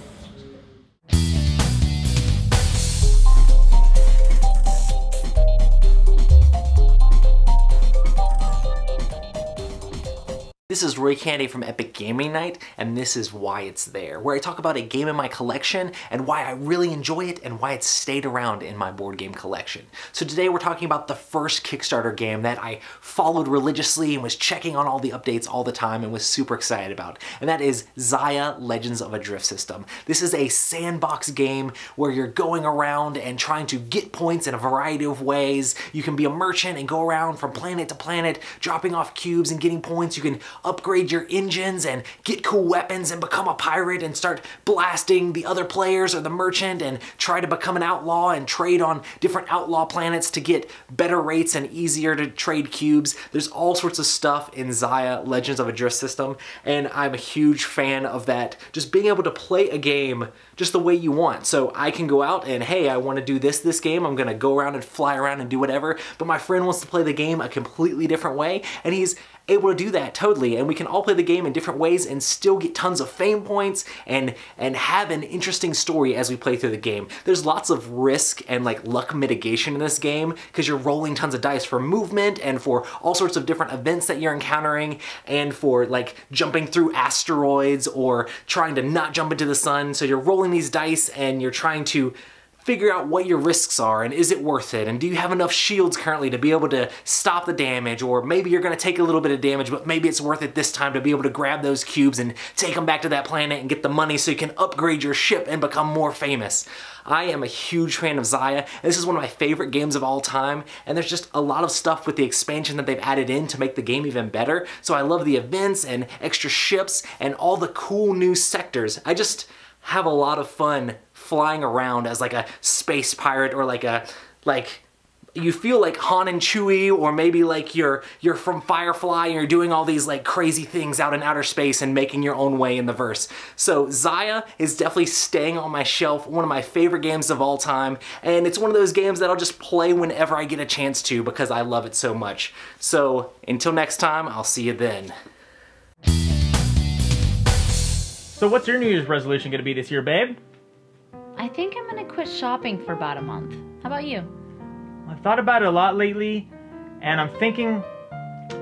This is Roy Cannaday from Epic Gaming Night, and this is Why It's There, where I talk about a game in my collection and why I really enjoy it and why it's stayed around in my board game collection. So today we're talking about the first Kickstarter game that I followed religiously and was checking on all the updates all the time and was super excited about, and that is Xia Legends of a Drift System. This is a sandbox game where you're going around and trying to get points in a variety of ways. You can be a merchant and go around from planet to planet, dropping off cubes and getting points. You can upgrade your engines and get cool weapons and become a pirate and start blasting the other players or the merchant and try to become an outlaw and trade on different outlaw planets to get better rates and easier to trade cubes. There's all sorts of stuff in Xia Legends of a Drift System, and I'm a huge fan of that. Just being able to play a game just the way you want. So I can go out and, hey, I want to do this game, I'm gonna go around and fly around and do whatever, but my friend wants to play the game a completely different way, and he's able to do that totally, and we can all play the game in different ways and still get tons of fame points and have an interesting story as we play through the game. There's lots of risk and like luck mitigation in this game because you're rolling tons of dice for movement and for all sorts of different events that you're encountering, and for like jumping through asteroids or trying to not jump into the sun. So you're rolling these dice and you're trying to figure out what your risks are and is it worth it, and do you have enough shields currently to be able to stop the damage, or maybe you're going to take a little bit of damage but maybe it's worth it this time to be able to grab those cubes and take them back to that planet and get the money so you can upgrade your ship and become more famous. I am a huge fan of Xayah. This is one of my favorite games of all time, and there's just a lot of stuff with the expansion that they've added in to make the game even better. So I love the events and extra ships and all the cool new sectors. I just have a lot of fun flying around as like a space pirate, or you feel like Han and Chewie, or maybe like you're from Firefly and you're doing all these like crazy things out in outer space and making your own way in the verse. So Xayah is definitely staying on my shelf, one of my favorite games of all time, and it's one of those games that I'll just play whenever I get a chance to because I love it so much. So until next time, I'll see you then.
So what's your New Year's resolution going to be this year, babe?
I think I'm going to quit shopping for about a month. How about you?
I've thought about it a lot lately, and I'm thinking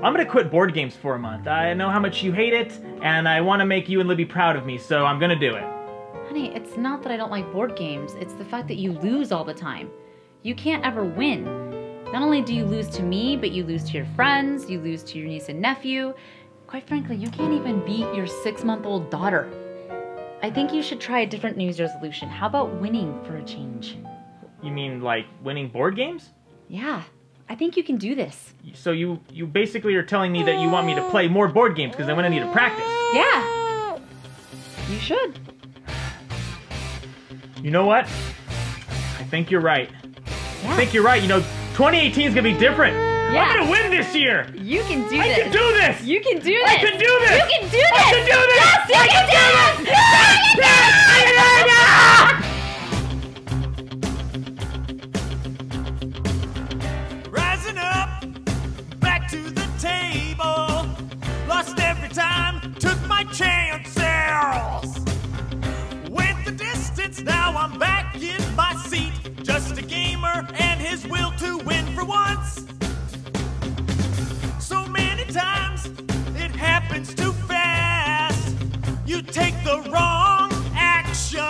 I'm going to quit board games for a month. I know how much you hate it, and I want to make you and Libby proud of me, so I'm going to do it.
Honey, it's not that I don't like board games. It's the fact that you lose all the time. You can't ever win. Not only do you lose to me, but you lose to your friends, you lose to your niece and nephew. Quite frankly, you can't even beat your 6-month-old daughter. I think you should try a different New Year's resolution. How about winning for a change?
You mean like winning board games?
Yeah, I think you can do this.
So you basically are telling me that you want me to play more board games because I'm going to need to practice.
Yeah, you should.
You know what? I think you're right.
Yeah.
I think you're right. You know, 2018 is going to be different.
Yeah.
I'm going to win this year.
You can do this.
I can do this.
You can do this.
I can do this.
You can do this.
I can do this.
Yes, you can do this.
Rising up, back to the table. Lost every time, took my chances. Went the distance, now I'm back in my seat. Just a gamer and his will to win for once. So many times, it happens too fast. You take the wrong actions.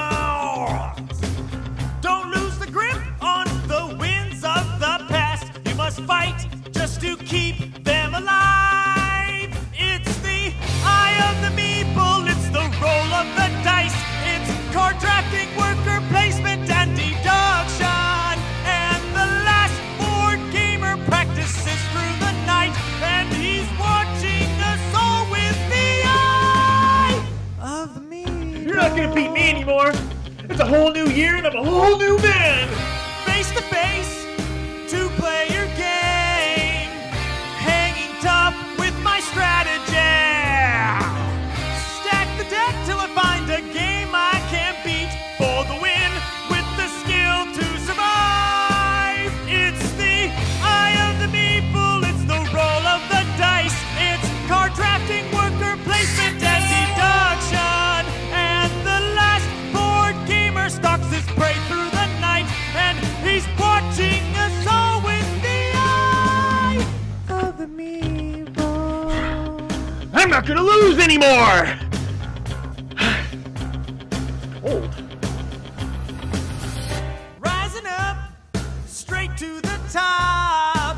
Don't lose the grip on the winds of the past. You must fight just to keep them alive. It's the eye of the meeple, it's the roll of the dice. It's card drafting, worker placement, and deduction. And the last board gamer practices through the night, and he's watching us all with the eye of the meeple.
You're not going to beat me anymore. It's a whole new year and I'm a whole new man.
Face to face, two-player game, hanging tough with my strategy. Stack the deck till I find a game I can beat for the win with the skill to survive. It's the eye of the meeple, it's the roll of the dice. It's card drafting, worker placement, and deduction. And the last board gamer stalks his prey through the night, and he's watching us all with the eye of the meeple.
I'm not going to lose anymore. Old.
Rising up, straight to the top.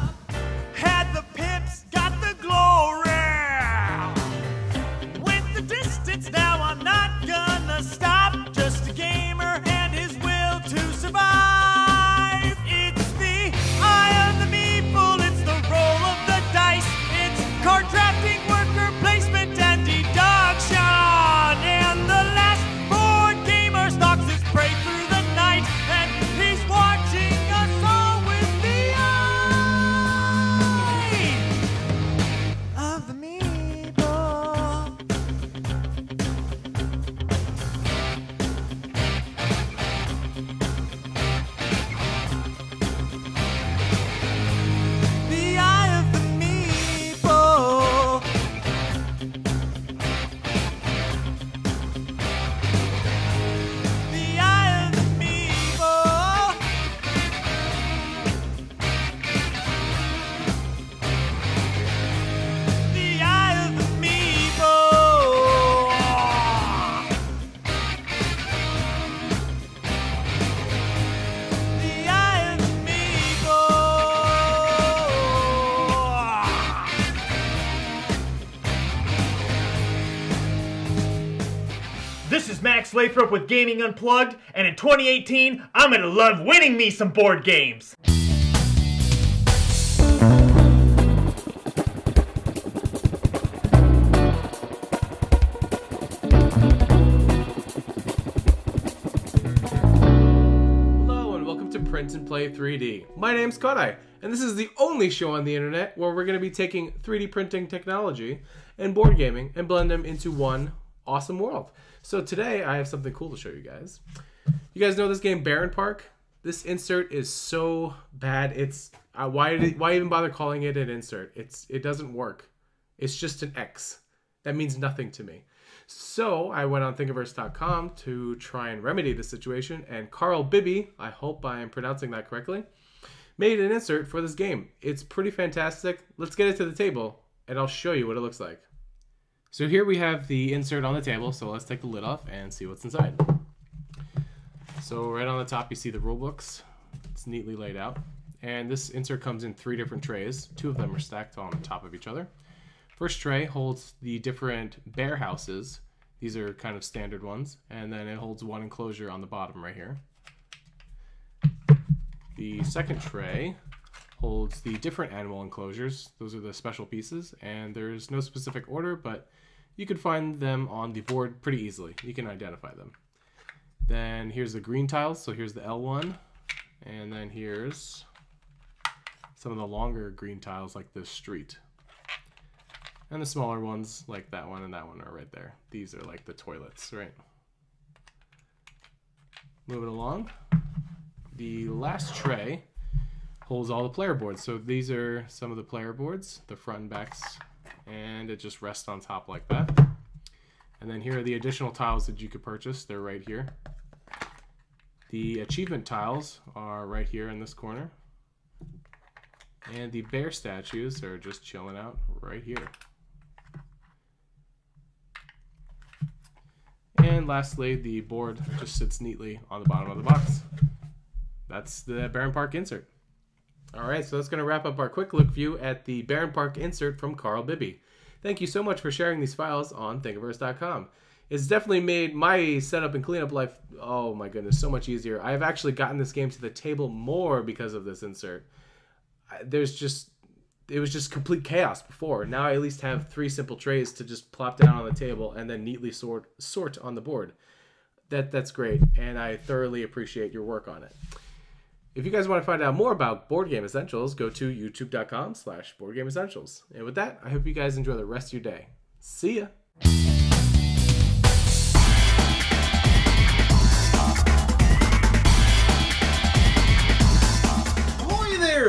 Had the pips, got the glory. Went the distance, now I'm not gonna stop. Just a gamer and his will to survive. It's the eye of the meeple, it's the roll of the dice. It's card drafting, worker placement, and deduction. And the last board gamer stalks his prey through the night, and he's watching us all with the eye
Max Lathrop with Gaming Unplugged, and in 2018, I'm gonna love winning me some board games.
Hello and welcome to Print and Play 3D. My name's Koray, and this is the only show on the internet where we're going to be taking 3D printing technology and board gaming and blend them into one awesome world. So today I have something cool to show you guys. You guys know this game Baron Park? This insert is so bad. It's why even bother calling it an insert? It doesn't work. It's just an X. That means nothing to me. So I went on Thingiverse.com to try and remedy the situation, and Carl Bibby, I hope I am pronouncing that correctly, made an insert for this game. It's pretty fantastic. Let's get it to the table and I'll show you what it looks like. So here we have the insert on the table, so let's take the lid off and see what's inside. So right on the top you see the rule books. It's neatly laid out. And this insert comes in 3 different trays. 2 of them are stacked on top of each other. First tray holds the different bear houses. These are kind of standard ones. And then it holds one enclosure on the bottom right here. The second tray holds the different animal enclosures. Those are the special pieces, and there's no specific order, but you can find them on the board pretty easily. You can identify them. Then here's the green tiles, so here's the L1, and then here's some of the longer green tiles like this street. And the smaller ones like that one and that one are right there. These are like the toilets, right? Moving along, the last tray holds all the player boards. So these are some of the player boards, the front and backs, and it just rests on top like that. And then here are the additional tiles that you could purchase. They're right here. The achievement tiles are right here in this corner. And the bear statues are just chilling out right here. And lastly, the board just sits neatly on the bottom of the box. That's the Baron Park insert. Alright, so that's going to wrap up our quick look view at the Baron Park insert from Carl Bibby. Thank you so much for sharing these files on Thingiverse.com. It's definitely made my setup and cleanup life, oh my goodness, so much easier. I've actually gotten this game to the table more because of this insert. It was just complete chaos before. Now I at least have 3 simple trays to just plop down on the table and then neatly sort on the board. That's great, and I thoroughly appreciate your work on it. If you guys want to find out more about Board Game Essentials, go to youtube.com/BoardGameEssentials. And with that, I hope you guys enjoy the rest of your day. See ya!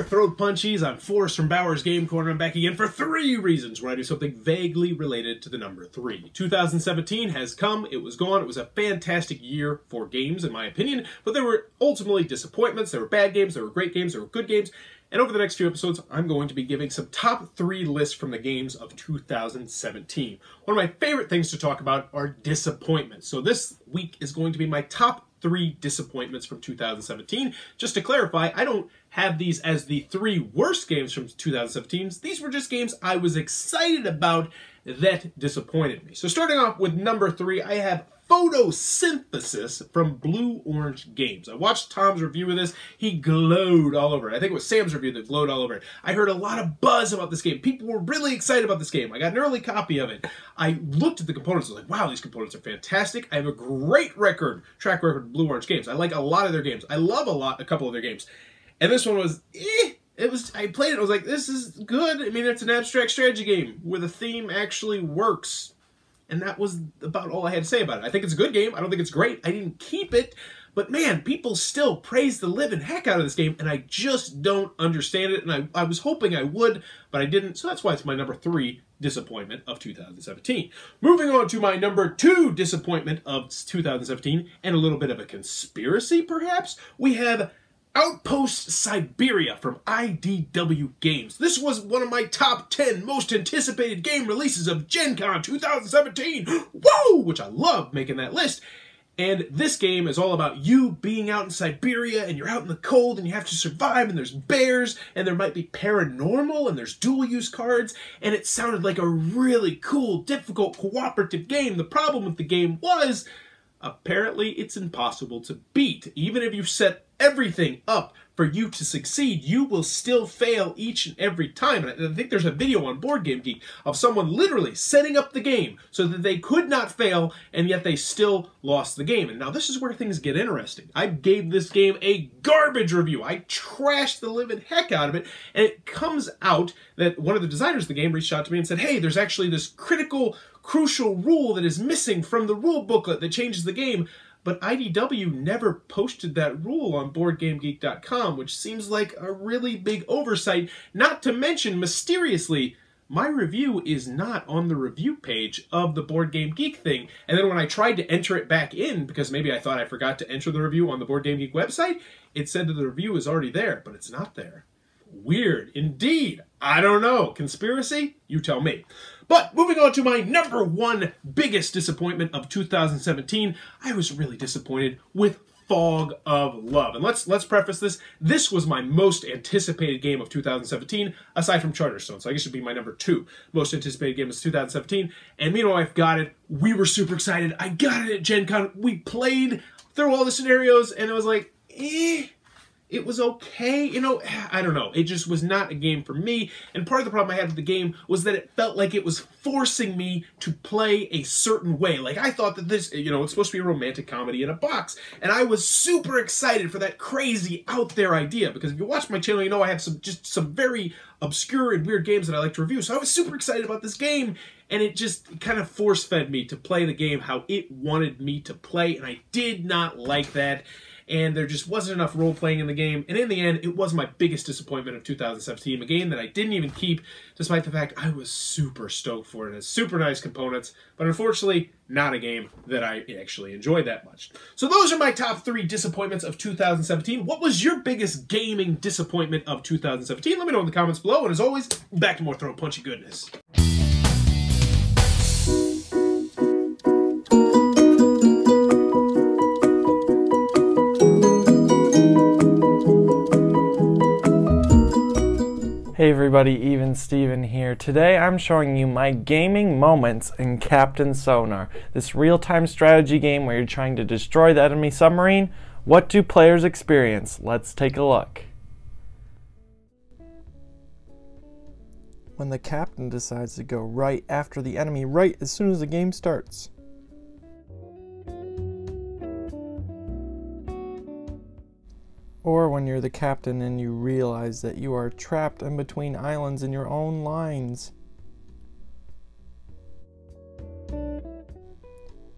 Throat punchies, I'm Forrest from Bower's Game Corner. I'm back again for 3 reasons where I do something vaguely related to the number 3. 2017 has come, it was gone, it was a fantastic year for games in my opinion, but there were ultimately disappointments, there were bad games, there were great games, there were good games, and over the next few episodes I'm going to be giving some top 3 lists from the games of 2017. One of my favorite things to talk about are disappointments, so this week is going to be my top 3 disappointments from 2017. Just to clarify, I don't have these as the 3 worst games from 2017. These were just games I was excited about that disappointed me. So starting off with number 3, I have Photosynthesis from Blue Orange Games. I watched Tom's review of this. He glowed all over it. I think it was Sam's review that glowed all over it. I heard a lot of buzz about this game. People were really excited about this game. I got an early copy of it. I looked at the components. I was like, wow, these components are fantastic. I have a great track record with Blue Orange Games. I like a lot of their games. I love a couple of their games. And this one was, I played it, I was like, this is good. I mean, it's an abstract strategy game where the theme actually works. And that was about all I had to say about it. I think it's a good game. I don't think it's great. I didn't keep it. But man, people still praise the living heck out of this game, and I just don't understand it. And I was hoping I would, but I didn't. So that's why it's my number 3 disappointment of 2017. Moving on to my number 2 disappointment of 2017, and a little bit of a conspiracy, perhaps, we have Outpost Siberia from IDW Games. This was one of my top 10 most anticipated game releases of Gen Con 2017. Whoa! Which I love making that list. And this game is all about you being out in Siberia, and you're out in the cold, and you have to survive, and there's bears, and there might be paranormal, and there's dual-use cards, and it sounded like a really cool, difficult, cooperative game. The problem with the game was apparently it's impossible to beat. Even if you set everything up for you to succeed, you will still fail each and every time. And I think there's a video on Boardgame Geek of someone literally setting up the game so that they could not fail, and yet they still lost the game. And now this is where things get interesting. I gave this game a garbage review. I trashed the living heck out of it, and it comes out that one of the designers of the game reached out to me and said, hey, there's actually this crucial rule that is missing from the rule booklet that changes the game. But IDW never posted that rule on BoardGameGeek.com, which seems like a really big oversight. Not to mention, mysteriously, my review is not on the review page of the Board Game Geek thing. And then when I tried to enter it back in, because maybe I thought I forgot to enter the review on the Board Game Geek website, it said that the review is already there, but it's not there. Weird indeed. I don't know. Conspiracy? You tell me. But moving on to my number one biggest disappointment of 2017, I was really disappointed with Fog of Love. And let's preface this. This was my most anticipated game of 2017, aside from Charterstone. So I guess it should be my number two most anticipated game of 2017. And me and my wife got it. We were super excited. I got it at Gen Con. We played through all the scenarios, and it was like, it was okay, you know, I don't know. It just was not a game for me. And part of the problem I had with the game was that it felt like it was forcing me to play a certain way. Like, I thought that this, you know, it's supposed to be a romantic comedy in a box. And I was super excited for that crazy out there idea. Because if you watch my channel, you know I have some very obscure and weird games that I like to review. So I was super excited about this game. And it just kind of force-fed me to play the game how it wanted me to play. And I did not like that. And there just wasn't enough role-playing in the game. And in the end, it was my biggest disappointment of 2017. A game that I didn't even keep, despite the fact I was super stoked for it. It has super nice components, but unfortunately, not a game that I actually enjoyed that much. So those are my top 3 disappointments of 2017. What was your biggest gaming disappointment of 2017? Let me know in the comments below. And as always, back to more throat punchy goodness.
Hey everybody, Even Steven here. Today I'm showing you my gaming moments in Captain Sonar, this real-time strategy game where you're trying to destroy the enemy submarine. What do players experience? Let's take a look. When the captain decides to go right after the enemy right as soon as the game starts. Or when you're the captain and you realize that you are trapped in between islands in your own lines.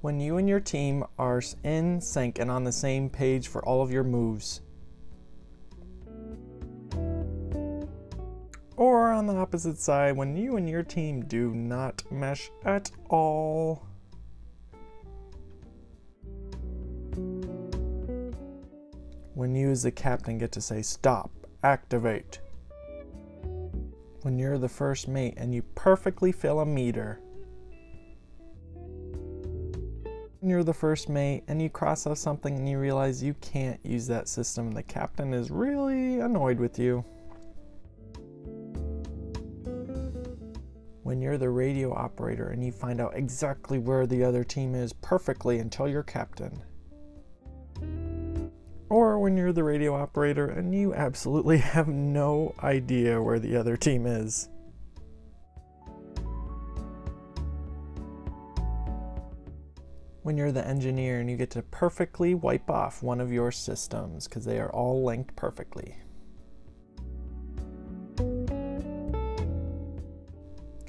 When you and your team are in sync and on the same page for all of your moves. Or on the opposite side, when you and your team do not mesh at all. When you as the captain get to say stop, activate. When you're the first mate and you perfectly fill a meter. When you're the first mate and you cross off something and you realize you can't use that system and the captain is really annoyed with you. When you're the radio operator and you find out exactly where the other team is perfectly until you're captain. Or when you're the radio operator and you absolutely have no idea where the other team is. When you're the engineer and you get to perfectly wipe off one of your systems because they are all linked perfectly.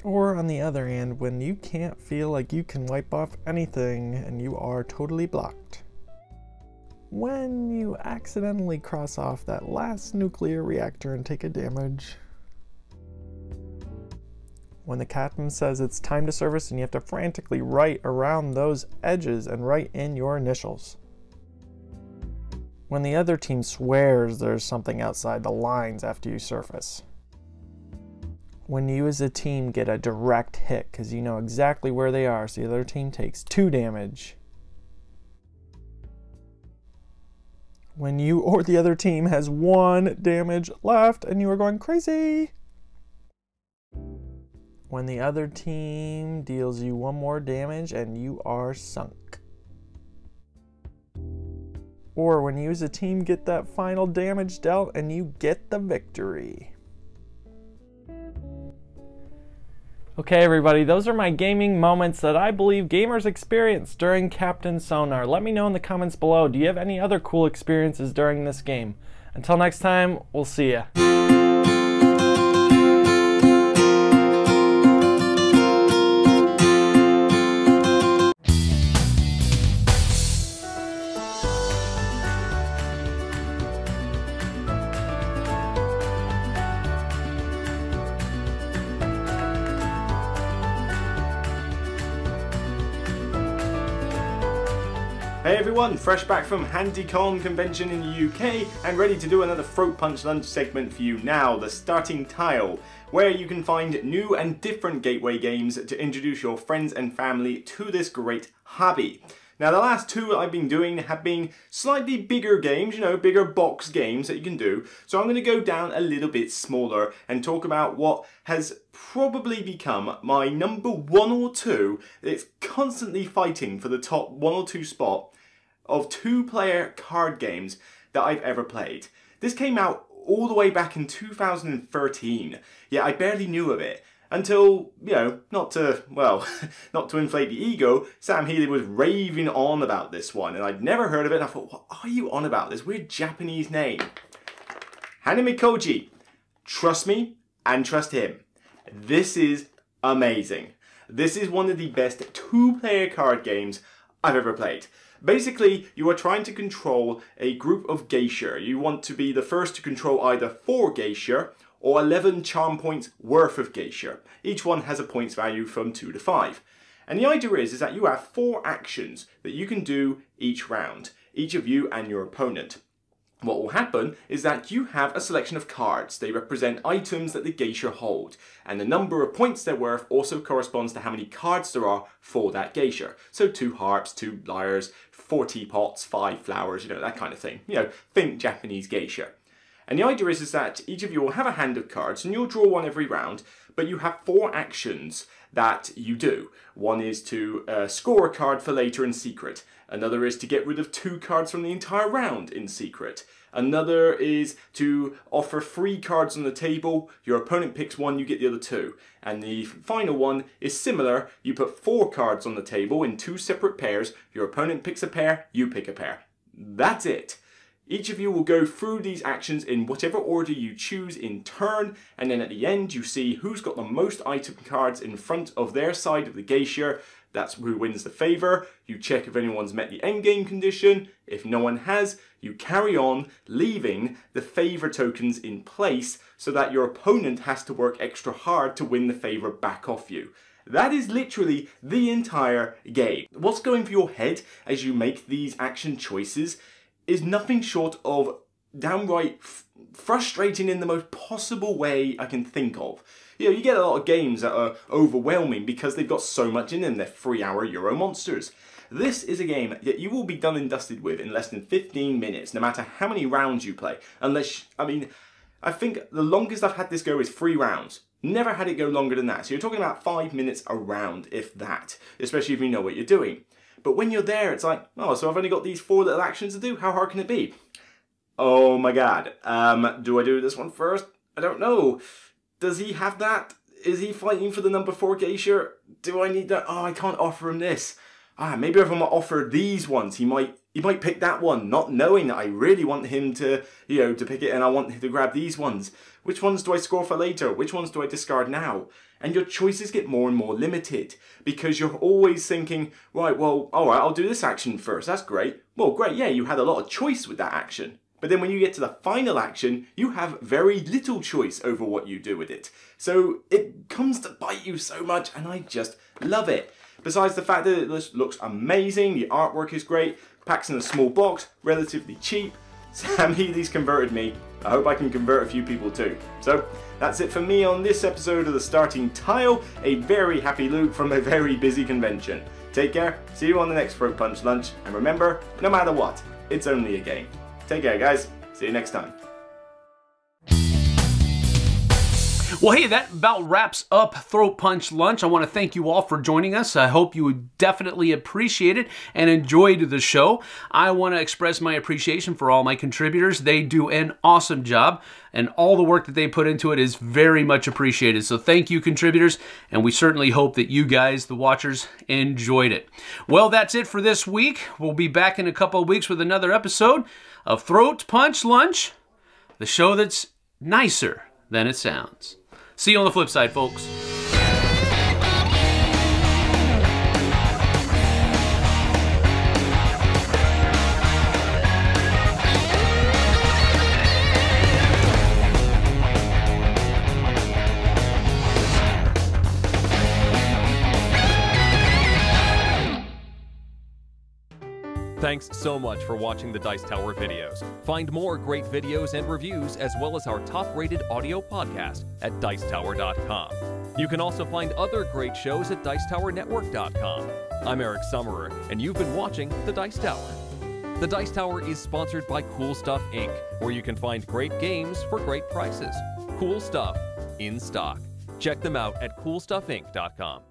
Or on the other hand, when you can't feel like you can wipe off anything and you are totally blocked. When you accidentally cross off that last nuclear reactor and take a damage. When the captain says it's time to service and you have to frantically write around those edges and write in your initials. When the other team swears there's something outside the lines after you surface. When you as a team get a direct hit because you know exactly where they are so the other team takes 2 damage. When you or the other team has 1 damage left and you are going crazy. When the other team deals you 1 more damage and you are sunk. or when you as a team get that final damage dealt and you get the victory. Okay everybody, those are my gaming moments that I believe gamers experienced during Captain Sonar. Let me know in the comments below, do you have any other cool experiences during this game? Until next time, we'll see ya.
Hey everyone, fresh back from HandyCon convention in the UK and ready to do another Throat Punch Lunch segment for you now, the starting tile, where you can find new and different gateway games to introduce your friends and family to this great hobby. Now the last two I've been doing have been slightly bigger games, you know, bigger box games that you can do, so I'm going to go down a little bit smaller and talk about what has probably become my number 1 or 2, it's constantly fighting for the top 1 or 2 spot of 2-player card games that I've ever played. This came out all the way back in 2013, yet I barely knew of it until, you know, not to inflate the ego, Sam Healey was raving on about this one and I'd never heard of it and I thought, what are you on about? This weird Japanese name. Hanami Koji. Trust me and trust him. This is amazing. This is one of the best 2-player card games I've ever played. Basically, you are trying to control a group of geisha. You want to be the first to control either 4 geisha or 11 charm points worth of geisha. Each one has a points value from 2 to 5. And the idea is that you have 4 actions that you can do each round, each of you and your opponent. What will happen is that you have a selection of cards. They represent items that the geisha hold, and the number of points they're worth also corresponds to how many cards there are for that geisha. So 2 harps, 2 lyres, 4 teapots, 5 flowers, you know, that kind of thing. You know, think Japanese geisha. And the idea is that each of you will have a hand of cards and you'll draw one every round, but you have 4 actions that you do. One is to score a card for later in secret. Another is to get rid of 2 cards from the entire round in secret. Another is to offer 3 cards on the table. Your opponent picks 1, you get the other 2. And the final one is similar. You put 4 cards on the table in 2 separate pairs. Your opponent picks a pair, you pick a pair. That's it. Each of you will go through these actions in whatever order you choose in turn, and then at the end you see who's got the most item cards in front of their side of the geisha. That's who wins the favour. You check if anyone's met the endgame condition. If no one has, you carry on, leaving the favour tokens in place so that your opponent has to work extra hard to win the favour back off you. That is literally the entire game. What's going through your head as you make these action choices is nothing short of downright frustrating in the most possible way I can think of. You know, you get a lot of games that are overwhelming because they've got so much in them. They're 3-hour Euro monsters. This is a game that you will be done and dusted with in less than 15 minutes, no matter how many rounds you play. Unless, I mean, I think the longest I've had this go is 3 rounds. Never had it go longer than that. So you're talking about 5 minutes a round, if that, especially if you know what you're doing. But when you're there, it's like, oh, so I've only got these 4 little actions to do. How hard can it be? Oh my god. Do I do this one first? I don't know. Does he have that? Is he fighting for the number 4 geisha? Do I need that? Oh, I can't offer him this. Maybe if I'm gonna offer these ones, he might pick that one, not knowing that I really want him to, you know, to pick it and I want him to grab these ones. Which ones do I score for later? Which ones do I discard now? And your choices get more and more limited because you're always thinking, right, well, all right, I'll do this action first. That's great. Well, great, yeah, you had a lot of choice with that action. But then when you get to the final action, you have very little choice over what you do with it. So it comes to bite you so much, and I just love it. Besides the fact that it looks amazing, the artwork is great, packs in a small box, relatively cheap. Sam Healey's converted me. I hope I can convert a few people too. So that's it for me on this episode of The Starting Tile. A very happy Luke from a very busy convention. Take care, see you on the next Throat Punch Lunch, and remember, no matter what, it's only a game. Take care guys, see you next time.
Well, hey, that about wraps up Throat Punch Lunch. I want to thank you all for joining us. I hope you definitely appreciate it and enjoyed the show. I want to express my appreciation for all my contributors. They do an awesome job, and all the work that they put into it is very much appreciated. So thank you, contributors, and we certainly hope that you guys, the watchers, enjoyed it. Well, that's it for this week. We'll be back in a couple of weeks with another episode of Throat Punch Lunch, the show that's nicer than it sounds. See you on the flip side, folks.
Thanks so much for watching the Dice Tower videos. Find more great videos and reviews, as well as our top-rated audio podcast at Dicetower.com. You can also find other great shows at Dicetowernetwork.com. I'm Eric Summerer, and you've been watching The Dice Tower. The Dice Tower is sponsored by Cool Stuff Inc., where you can find great games for great prices. Cool stuff in stock. Check them out at CoolStuffInc.com.